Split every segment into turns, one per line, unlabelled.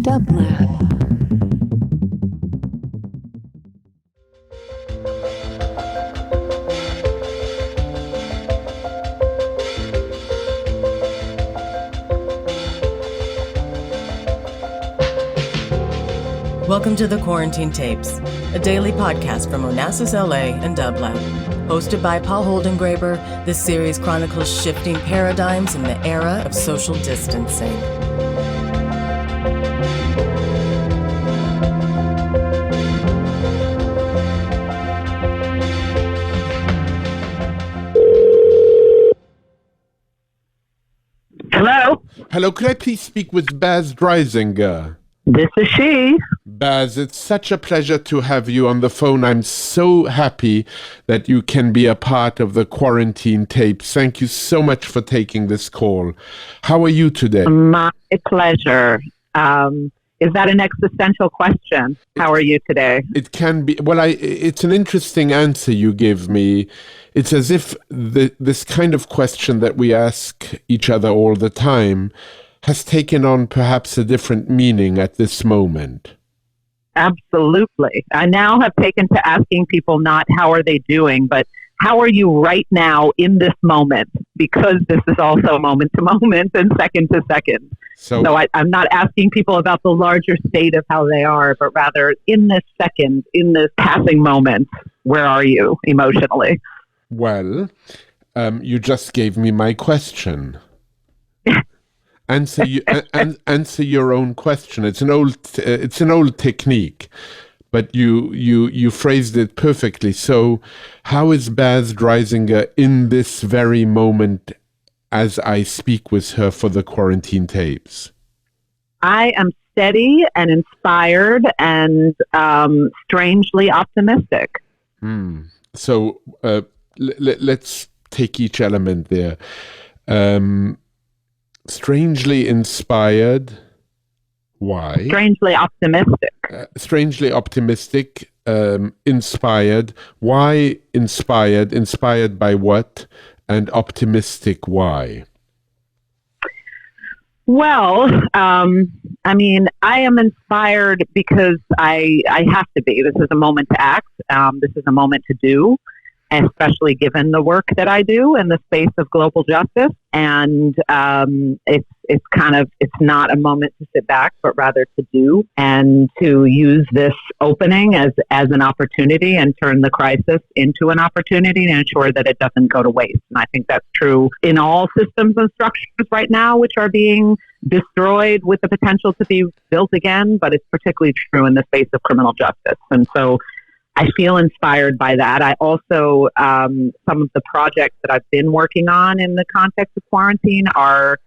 Dublab.
Welcome to the Quarantine Tapes, a daily podcast from Onassis, LA and dublab. Hosted by Paul Holdengräber, this series chronicles shifting paradigms in the era of social distancing.
Hello?
Hello, could I please speak with Baz Dreisinger?
This is she.
Baz, it's such a pleasure to have you on the phone. I'm so happy that you can be a part of the Quarantine Tapes. Thank you so much for taking this call. How are you today?
My pleasure. Is that an existential question? How are you today?
It can be. Well, it's an interesting answer you give me. It's as if this kind of question that we ask each other all the time has taken on perhaps a different meaning at this moment.
Absolutely. I now have taken to asking people not how are they doing, but how are you right now in this moment? Because this is also moment to moment and second to second. So I'm not asking people about the larger state of how they are, but rather in this second, in this passing moment, where are you emotionally?
Well, you just gave me my question. Answer your own question. It's an old technique, but you phrased it perfectly. So, how is Baz Dreisinger in this very moment as I speak with her for the Quarantine Tapes?
I am steady and inspired and strangely optimistic.
So let's take each element there. Strangely inspired. Why?
Strangely optimistic.
Strangely optimistic. Inspired. Why inspired? Inspired by what? And optimistic, why? Well,
I mean, I am inspired because I have to be. This is a moment to act. This is a moment to do, especially given the work that I do in the space of global justice. And it's not a moment to sit back, but rather to do and to use this opening as an opportunity and turn the crisis into an opportunity and ensure that it doesn't go to waste. And I think that's true in all systems and structures right now, which are being destroyed with the potential to be built again. But it's particularly true in the space of criminal justice. And so I feel inspired by that. I also, some of the projects that I've been working on in the context of quarantine are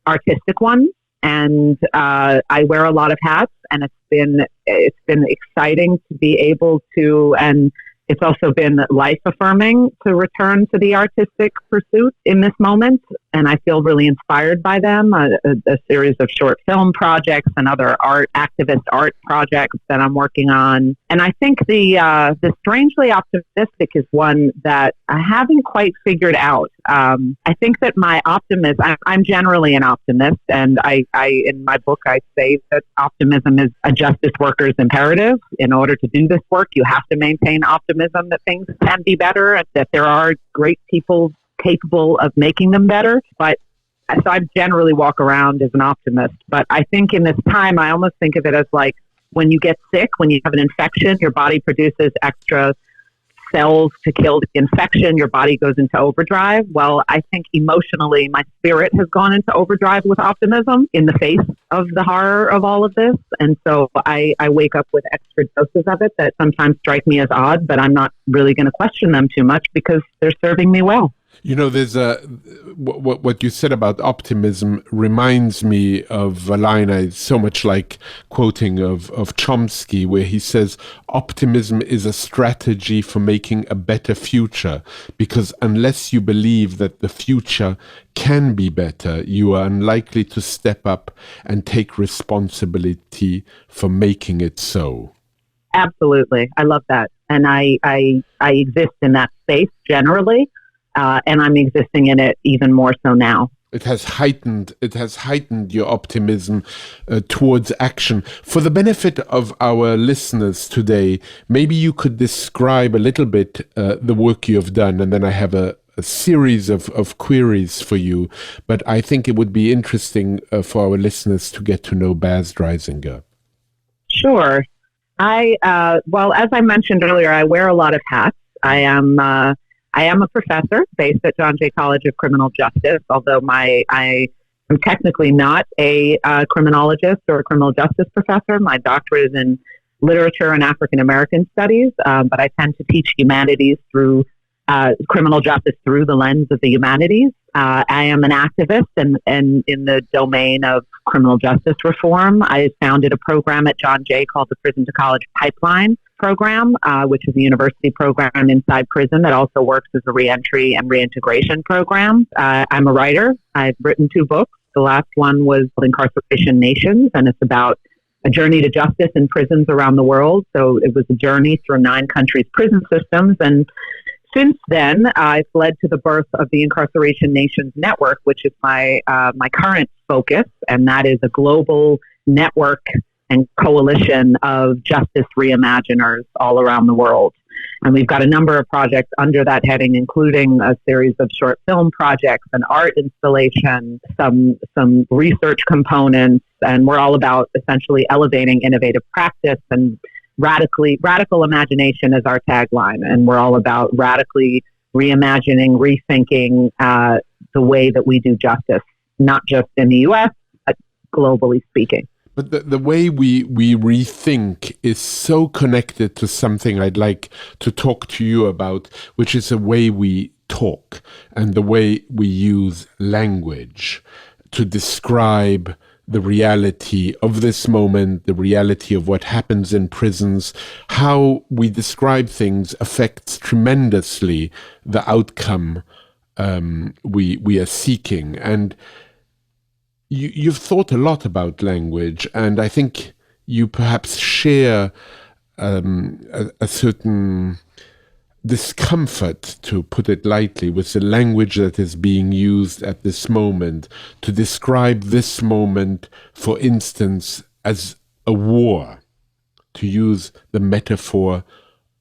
artistic ones, and I wear a lot of hats, and it's been exciting to be able to, and it's also been life affirming to return to the artistic pursuit in this moment. And I feel really inspired by them, a series of short film projects and other activist art projects that I'm working on. And I think the strangely optimistic is one that I haven't quite figured out. I think that my optimism, I'm generally an optimist, and I in my book, I say that optimism is a justice worker's imperative. In order to do this work, you have to maintain optimism that things can be better and that there are great people capable of making them better. But so I generally walk around as an optimist. But I think in this time, I almost think of it as like when you get sick, when you have an infection, your body produces extra cells to kill the infection, your body goes into overdrive. Well, I think emotionally, my spirit has gone into overdrive with optimism in the face of the horror of all of this. And so I wake up with extra doses of it that sometimes strike me as odd, but I'm not really going to question them too much because they're serving me well.
You know, there's what you said about optimism reminds me of a line I so much like quoting of Chomsky, where he says, optimism is a strategy for making a better future, because unless you believe that the future can be better, you are unlikely to step up and take responsibility for making it so.
Absolutely. I love that. And I exist in that space generally. And I'm existing in it even more so now.
It has heightened your optimism towards action. For the benefit of our listeners today, maybe you could describe a little bit the work you have done, and then I have a series of queries for you. But I think it would be interesting for our listeners to get to know Baz Dreisinger.
Sure. Well, as I mentioned earlier, I wear a lot of hats. I am a professor based at John Jay College of Criminal Justice, although I am technically not a criminologist or a criminal justice professor. My doctorate is in literature and African American studies, but I tend to teach humanities through criminal justice through the lens of the humanities. I am an activist and in the domain of criminal justice reform. I founded a program at John Jay called the Prison to College Pipeline Program, which is a university program inside prison that also works as a reentry and reintegration program. I'm a writer. I've written 2 books. The last one was Incarceration Nations, and it's about a journey to justice in prisons around the world. So it was a journey through 9 countries' prison systems. And since then, I've led to the birth of the Incarceration Nations Network, which is my current focus, and that is a global network and coalition of justice reimaginers all around the world. And we've got a number of projects under that heading, including a series of short film projects, an art installation, some research components, and we're all about essentially elevating innovative practice, and radical imagination is our tagline. And we're all about radically reimagining, rethinking the way that we do justice, not just in the U.S., but globally speaking.
But the way we rethink is so connected to something I'd like to talk to you about, which is the way we talk and the way we use language to describe the reality of this moment, the reality of what happens in prisons. How we describe things affects tremendously the outcome we are seeking. And you've thought a lot about language, and I think you perhaps share a certain discomfort, to put it lightly, with the language that is being used at this moment to describe this moment, for instance, as a war, to use the metaphor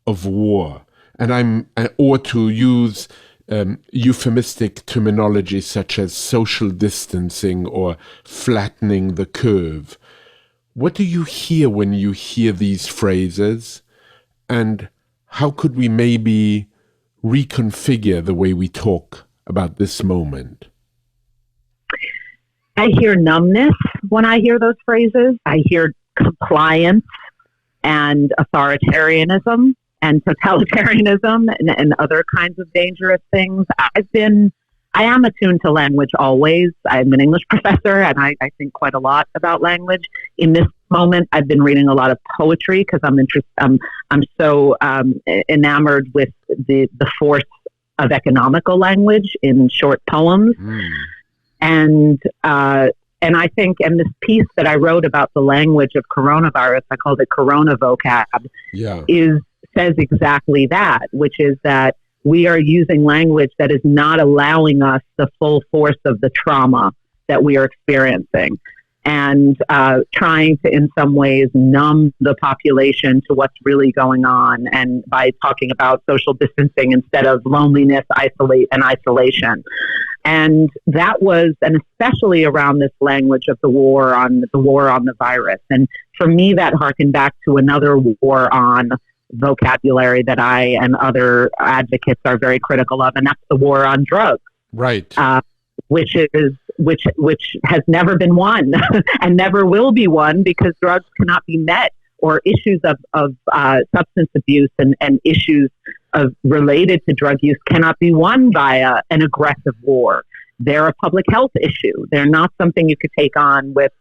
of war, or to use euphemistic terminology such as social distancing or flattening the curve. What do you hear when you hear these phrases, and how could we maybe reconfigure the way we talk about this moment?
I hear numbness when I hear those phrases. I hear compliance and authoritarianism and totalitarianism and other kinds of dangerous things. I am attuned to language always. I'm an English professor, and I think quite a lot about language. In this moment, I've been reading a lot of poetry because I'm so enamored with the force of economical language in short poems. And I think, and this piece that I wrote about the language of coronavirus, I called it Corona Vocab, says exactly that, which is that we are using language that is not allowing us the full force of the trauma that we are experiencing, and trying to, in some ways, numb the population to what's really going on, and by talking about social distancing instead of loneliness, isolation. And that was, and especially around this language of the war on the virus. And for me, that harkened back to another war on vocabulary that I and other advocates are very critical of, and that's the war on drugs. Right. Which has never been won and never will be won, because drugs cannot be met, or issues of substance abuse and issues related to drug use cannot be won by an aggressive war. They're a public health issue. They're not something you could take on with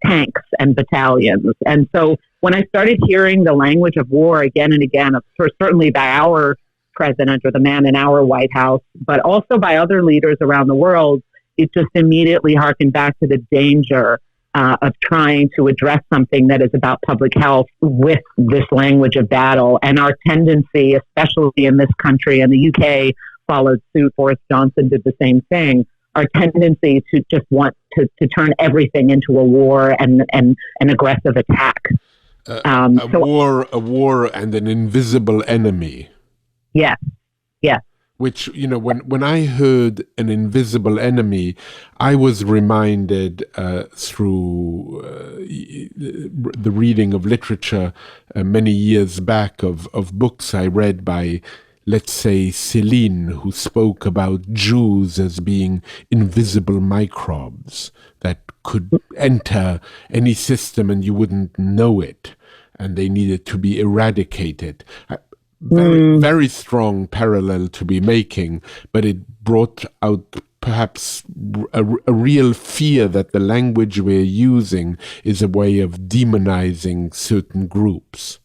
tanks and battalions. And so when I started hearing the language of war again and again, certainly by our president or the man in our White House, but also by other leaders around the world, it just immediately harkened back to the danger of trying to address something that is about public health with this language of battle. And our tendency, especially in this country, and the UK followed suit, Boris Johnson did the same thing, our tendency to just want to turn everything into a war and an aggressive attack.
A war and an invisible enemy.
Yes, yes.
Which, when I heard an invisible enemy, I was reminded through the reading of literature many years back of books I read by, let's say, Céline, who spoke about Jews as being invisible microbes that could enter any system and you wouldn't know it, and they needed to be eradicated. Very, very strong parallel to be making, but it brought out perhaps a real fear that the language we're using is a way of demonizing certain groups.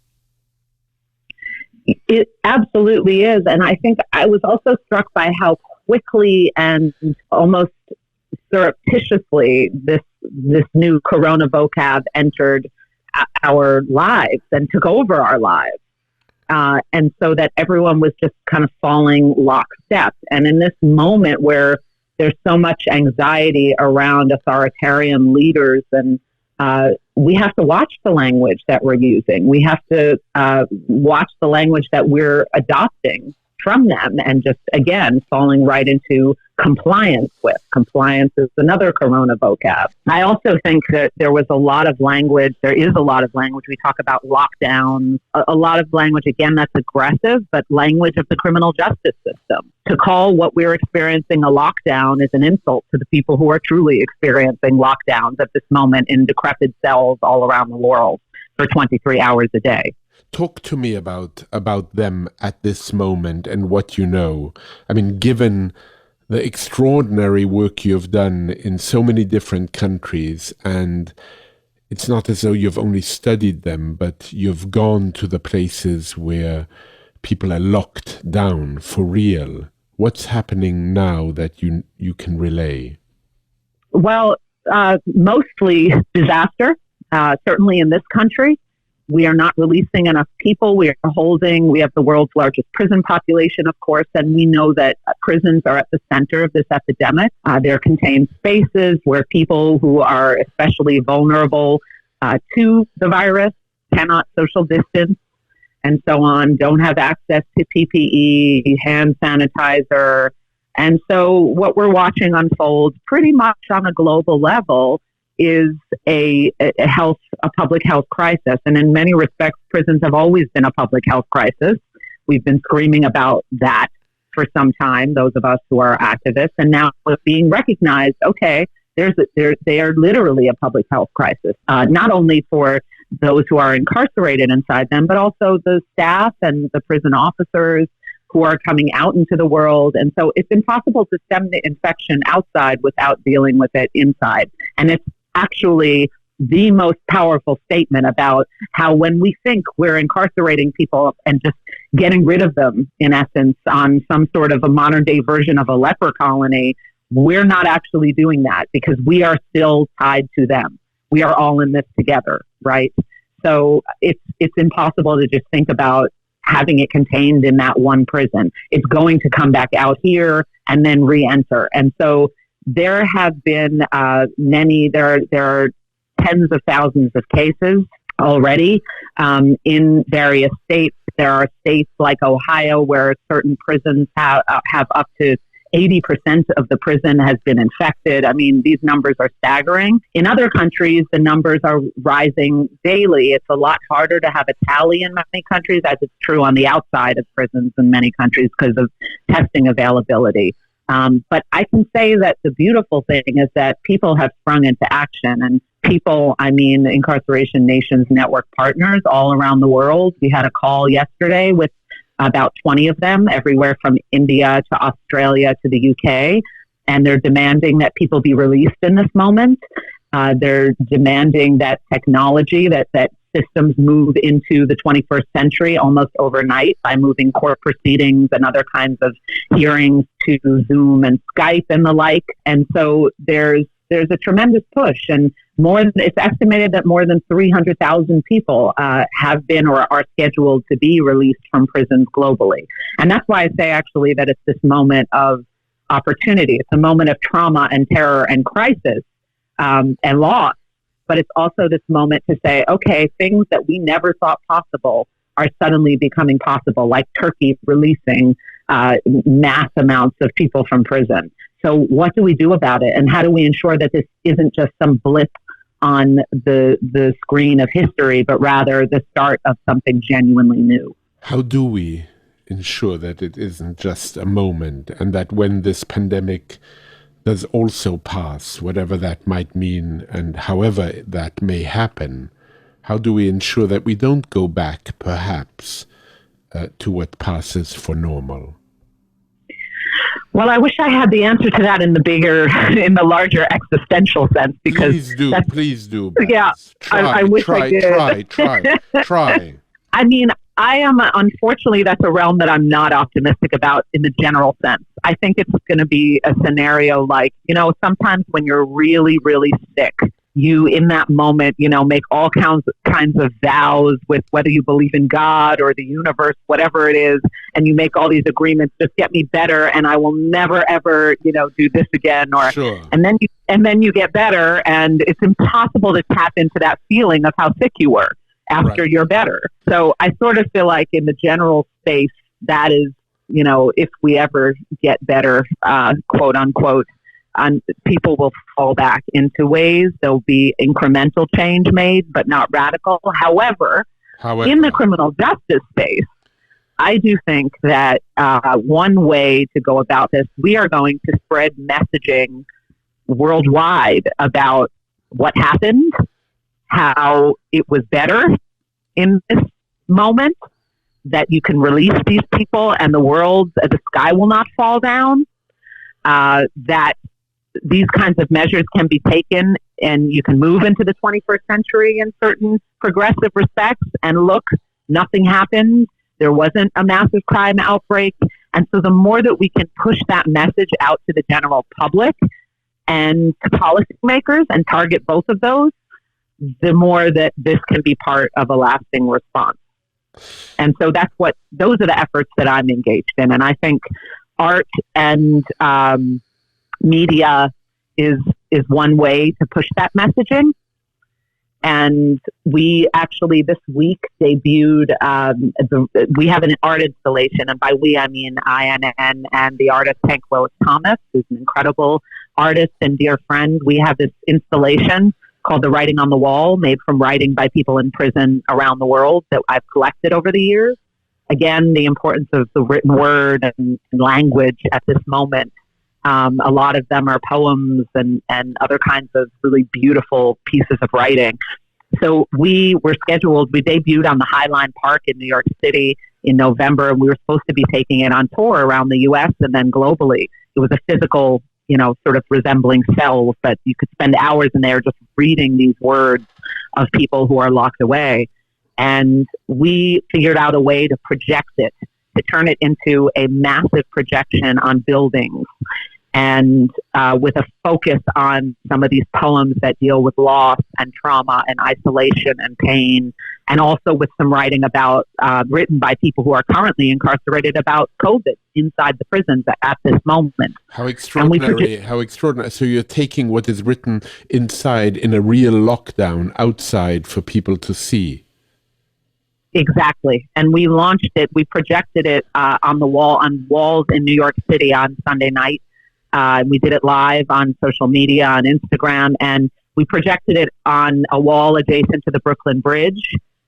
It absolutely is. And I think I was also struck by how quickly and almost surreptitiously this new corona vocab entered our lives and took over our lives. And so that everyone was just kind of falling lockstep. And in this moment where there's so much anxiety around authoritarian leaders, and we have to watch the language that we're using. We have to watch the language that we're adopting from them and just, again, falling right into compliance with. Compliance is another corona vocab. I also think that there is a lot of language. We talk about lockdowns, a lot of language, again, that's aggressive, but language of the criminal justice system. To call what we're experiencing a lockdown is an insult to the people who are truly experiencing lockdowns at this moment in decrepit cells all around the world for 23 hours a day.
Talk to me about them at this moment and what you know. I mean, given the extraordinary work you've done in so many different countries, and it's not as though you've only studied them, but you've gone to the places where people are locked down for real. What's happening now that you can relay?
Well, mostly disaster, certainly in this country. We are not releasing enough people. We have the world's largest prison population, of course, and we know that prisons are at the center of this epidemic. They're contained spaces where people who are especially vulnerable to the virus cannot social distance and so on, don't have access to PPE, hand sanitizer. And so what we're watching unfold pretty much on a global level is a public health crisis. And in many respects, prisons have always been a public health crisis. We've been screaming about that for some time, those of us who are activists, and now it's being recognized, okay, they are literally a public health crisis, not only for those who are incarcerated inside them, but also the staff and the prison officers who are coming out into the world. And so it's impossible to stem the infection outside without dealing with it inside. And it's actually the most powerful statement about how when we think we're incarcerating people and just getting rid of them, in essence, on some sort of a modern day version of a leper colony, we're not actually doing that because we are still tied to them. We are all in this together, right? So it's impossible to just think about having it contained in that one prison. It's going to come back out here and then re-enter. And so there have been there are tens of thousands of cases already in various states. There are states like Ohio where certain prisons have up to 80% of the prison has been infected. I mean, these numbers are staggering. In other countries, the numbers are rising daily. It's a lot harder to have a tally in many countries, as it's true on the outside of prisons in many countries because of testing availability. But I can say that the beautiful thing is that people have sprung into action, and people, I mean, Incarceration Nations Network partners all around the world. We had a call yesterday with about 20 of them, everywhere from India to Australia to the UK, and they're demanding that people be released in this moment. They're demanding that technology, that systems move into the 21st century almost overnight by moving court proceedings and other kinds of hearings to Zoom and Skype and the like. And so there's a tremendous push, and it's estimated that more than 300,000 people have been or are scheduled to be released from prisons globally. And that's why I say actually that it's this moment of opportunity. It's a moment of trauma and terror and crisis and loss. But it's also this moment to say, okay, things that we never thought possible are suddenly becoming possible, like Turkey releasing mass amounts of people from prison. So what do we do about it? And how do we ensure that this isn't just some blip on the screen of history, but rather the start of something genuinely new?
How do we ensure that it isn't just a moment, and that when this pandemic does also pass, whatever that might mean and however that may happen, how do we ensure that we don't go back, perhaps, to what passes for normal?
Well, I wish I had the answer to that in the larger existential sense, because
please do.
Yeah, I wish I did.
Try.
I mean, unfortunately, that's a realm that I'm not optimistic about in the general sense. I think it's going to be a scenario like, sometimes when you're really, really sick, you in that moment, make all kinds of vows with whether you believe in God or the universe, whatever it is, and you make all these agreements, just get me better and I will never, ever, do this again.
Sure.
And then you get better, and it's impossible to tap into that feeling of how sick you were after you're better. So I sort of feel like in the general space, that is, if we ever get better, quote unquote, people will fall back into ways. There'll be incremental change made, but not radical. However, in the criminal justice space, I do think that one way to go about this, we are going to spread messaging worldwide about what happened, how it was better in this moment, that you can release these people and the sky will not fall down, that these kinds of measures can be taken and you can move into the 21st century in certain progressive respects, and look, nothing happened. There wasn't a massive crime outbreak. And so the more that we can push that message out to the general public and to policymakers and target both of those, the more that this can be part of a lasting response. And so those are the efforts that I'm engaged in. And I think art and media is one way to push that messaging. And we actually this week debuted, we have an art installation, and by we I mean INN and the artist Hank Willis Thomas, who's an incredible artist and dear friend. We have this installation called The Writing on the Wall, made from writing by people in prison around the world that I've collected over the years. Again, the importance of the written word and language at this moment. A lot of them are poems and other kinds of really beautiful pieces of writing. So we debuted on the Highline Park in New York City in November, and we were supposed to be taking it on tour around the U.S. and then globally. It was a physical, sort of resembling cells, but you could spend hours in there just reading these words of people who are locked away. And we figured out a way to project it, to turn it into a massive projection on buildings, and with a focus on some of these poems that deal with loss and trauma and isolation and pain, and also with some writing about written by people who are currently incarcerated about COVID inside the prisons at this moment.
How extraordinary! How extraordinary! So you're taking what is written inside in a real lockdown outside for people to see.
Exactly. And we launched it. We projected it on walls in New York City on Sunday night. We did it live on social media, on Instagram, and we projected it on a wall adjacent to the Brooklyn Bridge,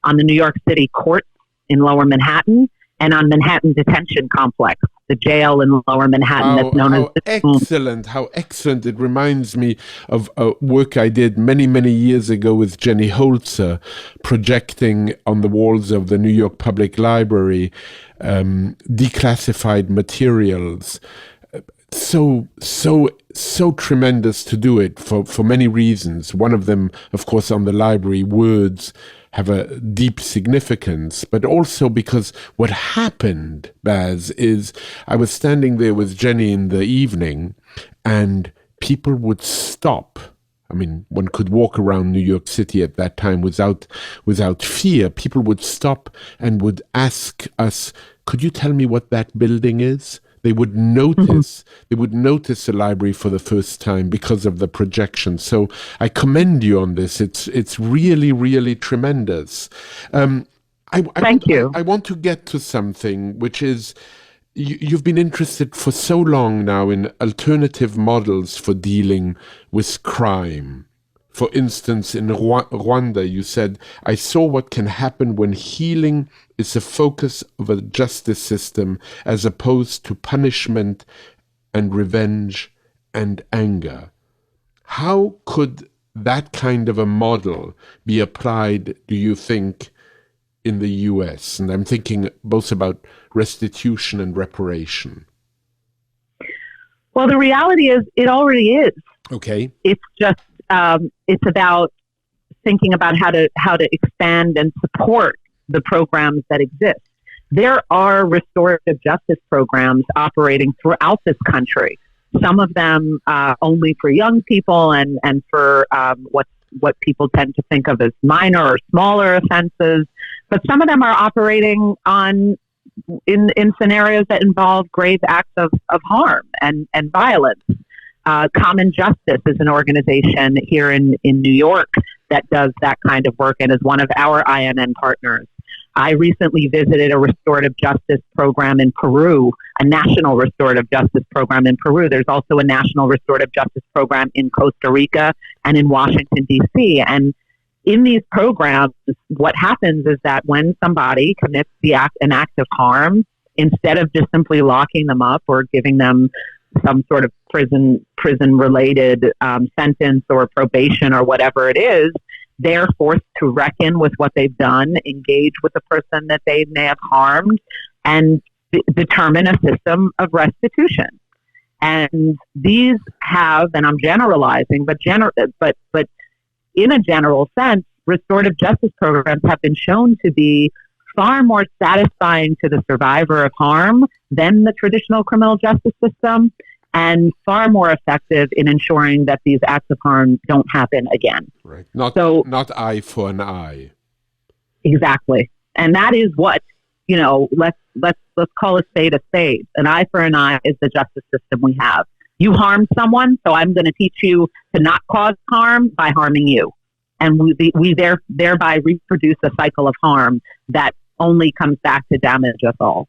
on the New York City courts in Lower Manhattan, and on Manhattan Detention Complex, the jail in Lower Manhattan that's known as the
excellent! How excellent! It reminds me of a work I did many, many years ago with Jenny Holzer, projecting on the walls of the New York Public Library declassified materials. So tremendous to do it for many reasons. One of them, of course, on the library, words have a deep significance, but also because what happened, Baz, is I was standing there with Jenny in the evening and people would stop. I mean, one could walk around New York City at that time without fear. People would stop and would ask us, could you tell me what that building is? they would notice the library for the first time because of the projection. So I commend you on this. It's really, really tremendous.
Thank you.
I want to get to something which is, you've been interested for so long now in alternative models for dealing with crime. For instance, in Rwanda, you said, I saw what can happen when healing is the focus of a justice system as opposed to punishment and revenge and anger. How could that kind of a model be applied, do you think, in the US? And I'm thinking both about restitution and reparation.
Well, the reality is it already is.
Okay.
It's just, it's about thinking about how to expand and support the programs that exist. There are restorative justice programs operating throughout this country. Some of them only for young people and for what people tend to think of as minor or smaller offenses. But some of them are operating in scenarios that involve grave acts of harm and violence. Common Justice is an organization here in New York that does that kind of work and is one of our INN partners. I recently visited a restorative justice program in Peru, a national restorative justice program in Peru. There's also a national restorative justice program in Costa Rica and in Washington, D.C. And in these programs, what happens is that when somebody commits an act of harm, instead of just simply locking them up or giving them some sort of prison-related sentence or probation or whatever it is, they're forced to reckon with what they've done, engage with the person that they may have harmed, and determine a system of restitution. And these have, and I'm generalizing, but in a general sense, restorative justice programs have been shown to be far more satisfying to the survivor of harm than the traditional criminal justice system, and far more effective in ensuring that these acts of harm don't happen again.
Right. Not eye for an eye.
Exactly. And that is what, let's call a spade a spade. An eye for an eye is the justice system we have. You harmed someone, so I'm going to teach you to not cause harm by harming you. And we thereby reproduce a cycle of harm that only comes back to damage us all.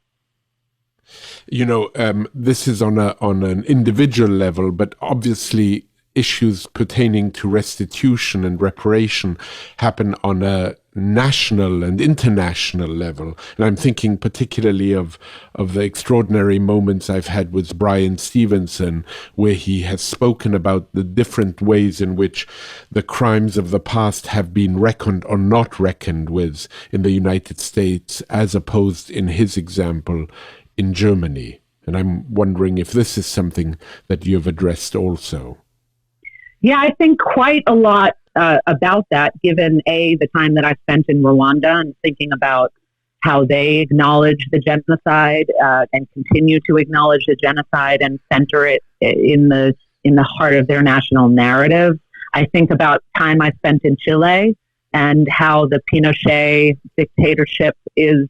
This is on an individual level, but obviously issues pertaining to restitution and reparation happen on a national and international level. And I'm thinking particularly of the extraordinary moments I've had with Brian Stevenson, where he has spoken about the different ways in which the crimes of the past have been reckoned or not reckoned with in the United States, as opposed, in his example, in Germany. And I'm wondering if this is something that you've addressed also.
Yeah, I think quite a lot about that, given the time that I spent in Rwanda and thinking about how they acknowledge the genocide and continue to acknowledge the genocide and center it in the heart of their national narrative. I think about time I spent in Chile and how the Pinochet dictatorship is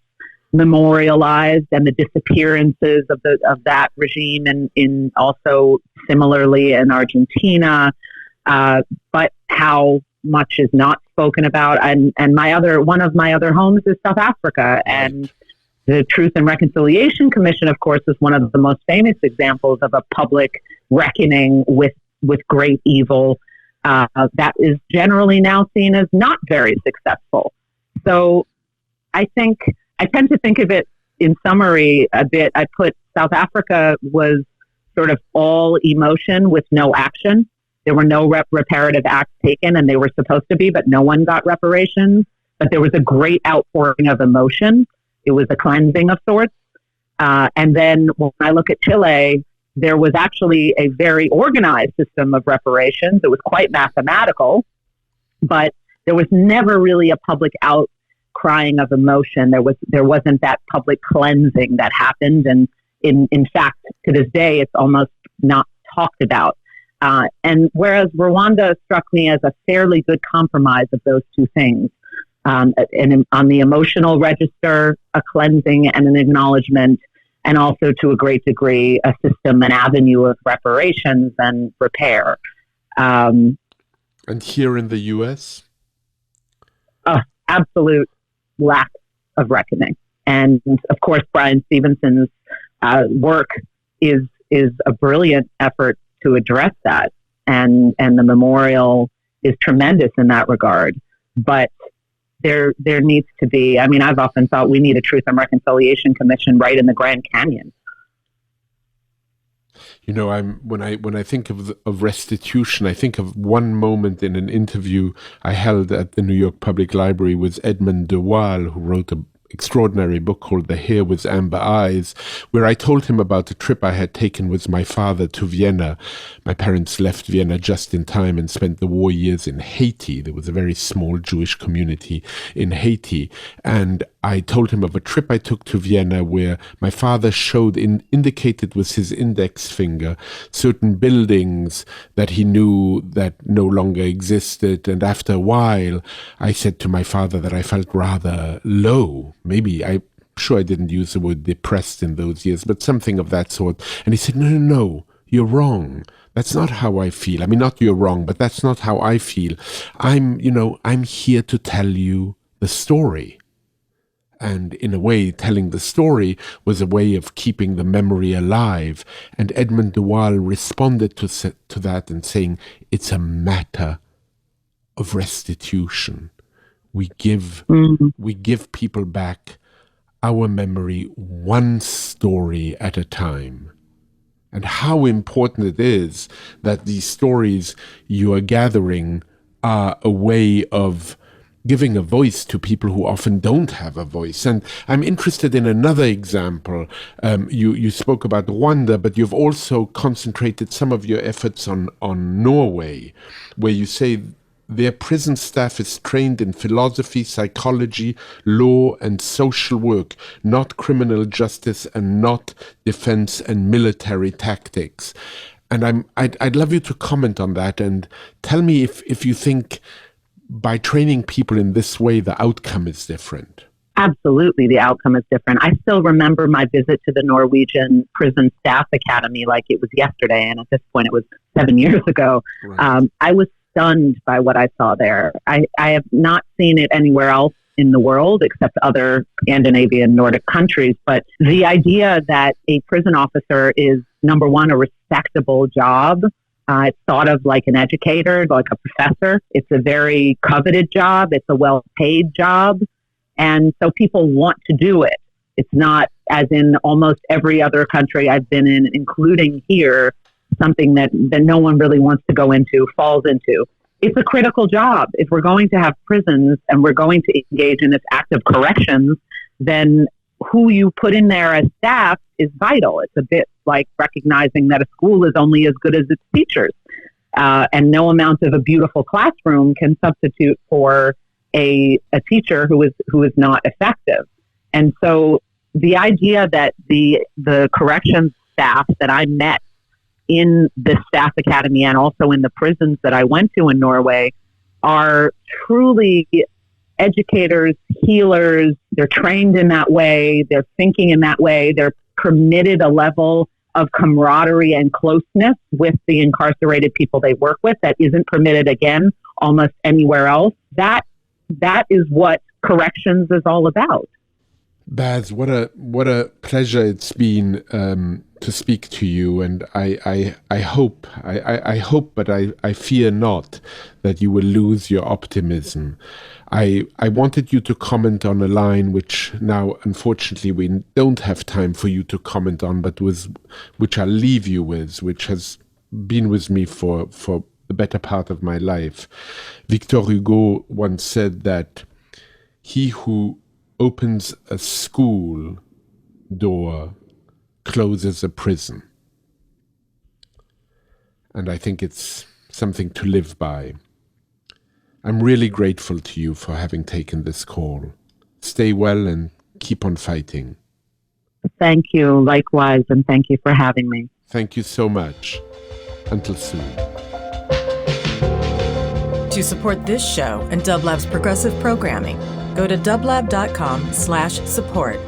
memorialized, and the disappearances of that regime, and in also similarly in Argentina, but how much is not spoken about. And one of my other homes is South Africa, and the Truth and Reconciliation Commission, of course, is one of the most famous examples of a public reckoning with great evil that is generally now seen as not very successful. So I tend to think of it in summary a bit. I put South Africa was sort of all emotion with no action. There were no reparative acts taken, and they were supposed to be, but no one got reparations. But there was a great outpouring of emotion. It was a cleansing of sorts. And then when I look at Chile, there was actually a very organized system of reparations. It was quite mathematical, but there was never really a public outcrying of emotion. There wasn't that public cleansing that happened, and in fact, to this day, it's almost not talked about. And whereas Rwanda struck me as a fairly good compromise of those two things, and on the emotional register, a cleansing and an acknowledgement, and also to a great degree a system, an avenue of reparations and repair.
And here in the U.S.?
Absolute lack of reckoning. And of course, Brian Stevenson's work is a brilliant effort to address that. And the memorial is tremendous in that regard. But there needs to be, I mean, I've often thought we need a Truth and Reconciliation Commission right in the Grand Canyon.
You know, when I think of restitution, I think of one moment in an interview I held at the New York Public Library with Edmund de Waal, who wrote an extraordinary book called The Hare with Amber Eyes, where I told him about a trip I had taken with my father to Vienna. My parents left Vienna just in time and spent the war years in Haiti. There was a very small Jewish community in Haiti. And I told him of a trip I took to Vienna where my father indicated with his index finger certain buildings that he knew that no longer existed. And after a while, I said to my father that I felt rather low. Maybe I'm sure I didn't use the word depressed in those years, but something of that sort. And he said, no, you're wrong. That's not how I feel. I mean, not you're wrong, but that's not how I feel. I'm here to tell you the story. And in a way, telling the story was a way of keeping the memory alive. And Edmund de Waal responded to that and saying, it's a matter of restitution. We give people back our memory one story at a time. And how important it is that these stories you are gathering are a way of giving a voice to people who often don't have a voice. And I'm interested in another example. You spoke about Rwanda, but you've also concentrated some of your efforts on Norway, where you say their prison staff is trained in philosophy, psychology, law, and social work, not criminal justice and not defense and military tactics. And I'd love you to comment on that and tell me if you think by training people in this way, the outcome is different.
Absolutely, the outcome is different. I still remember my visit to the Norwegian Prison Staff Academy like it was yesterday, and at this point it was 7 years ago. Right. I was stunned by what I saw there. I have not seen it anywhere else in the world except other Scandinavian Nordic countries, but the idea that a prison officer is, number one, a respectable job. It's thought of like an educator, like a professor. It's a very coveted job. It's a well-paid job. And so people want to do it. It's not, as in almost every other country I've been in, including here, something that no one really wants to go into, falls into. It's a critical job. If we're going to have prisons and we're going to engage in this act of corrections, then who you put in there as staff is vital. It's a bit like recognizing that a school is only as good as its teachers. And no amount of a beautiful classroom can substitute for a teacher who is not effective. And so the idea that the corrections staff that I met in the staff academy and also in the prisons that I went to in Norway are truly educators, healers. They're trained in that way. They're thinking in that way. They're permitted a level of camaraderie and closeness with the incarcerated people they work with that isn't permitted, again, almost anywhere else. That is what corrections is all about.
Baz, what a pleasure it's been to speak to you, and I hope, but I fear not that you will lose your optimism. I wanted you to comment on a line which now, unfortunately, we don't have time for you to comment on, but which I'll leave you with, which has been with me for the better part of my life. Victor Hugo once said that he who opens a school door closes a prison. And I think it's something to live by. I'm really grateful to you for having taken this call. Stay well and keep on fighting.
Thank you. Likewise, and thank you for having me.
Thank you so much. Until soon.
To support this show and Dublab's progressive programming, go to dublab.com/support.